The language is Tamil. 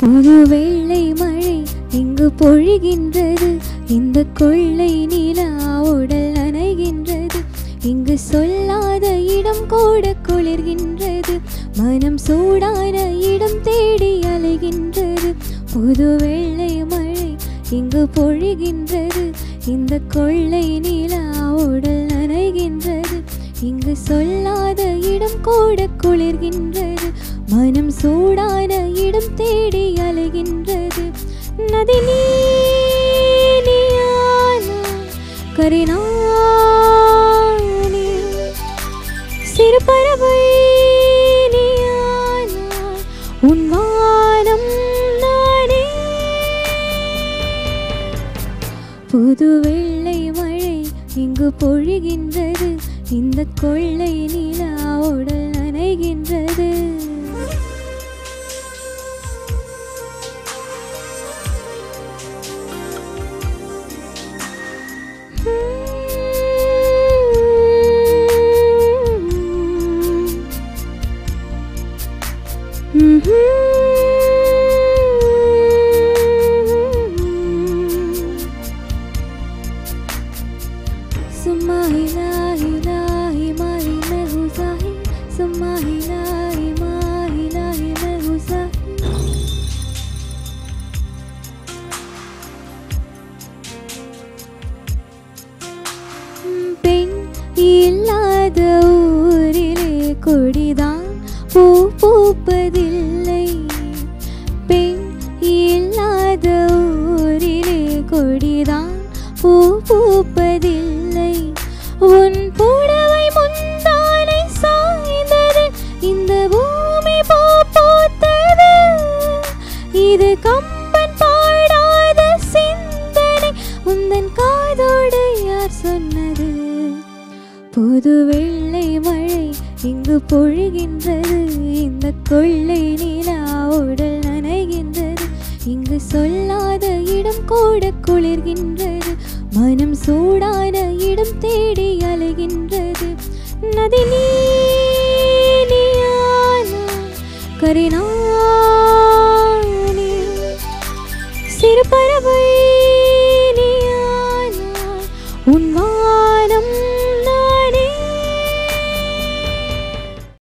புது வெள்ளை மழை இங்கு பொழிகின்றது, இந்த கொள்ளை நிலா உடல் நனைகின்றது. இங்கு சொல்லாத இடம் கூட குளிர்கின்றது, மனம் சூடான இடம் தேடி அலைகின்றது. புது வெள்ளை மழை இங்கு பொழிகின்றது, இந்த கொள்ளை நிலா உடல் நனைகின்றது. இங்கு சொல்லாத இடம் கூட குளிர்கின்றது, மனம் சூடான இடம் தேடி அலைகின்றது. நதி நீயானா கரினானே, சிறு பறவை நீயானா உன் வானம் நானே. புது வெள்ளை மழை இங்கு பொழிகின்றது, இந்த கொள்ளை நிலா உடல் நனைகின்றது. सुम्मा हिलाही लाही माही मैं हूँ साही, सुम्मा हिलाही माही लाही मैं हूँ साही. பெண் இல்லாத ஊரிலே கொடிதான் பூ பூப்பதில்லை, பெண் இல்லாத ஊரிலே கொடிதான் பூ பூப்பதில்லை. உன் புடவை முந்தானை சாய்ந்தது, இந்த பூமி பூ பூத்தது. இது கம்பன் பாடாத சிந்தனை, உந்தன் காதோடு யார் சொன்னது? புது வெள்ளை மழை இங்கு பொழிகின்றது, இந்த கொள்ளை நிலா உடல் நனைகின்றது. இங்கு சொல்லாத இடம் கூட குளிர்கின்றது, மனம் சூடான இடம் தேடி அலைகின்றது. நதி நீயானா கரினா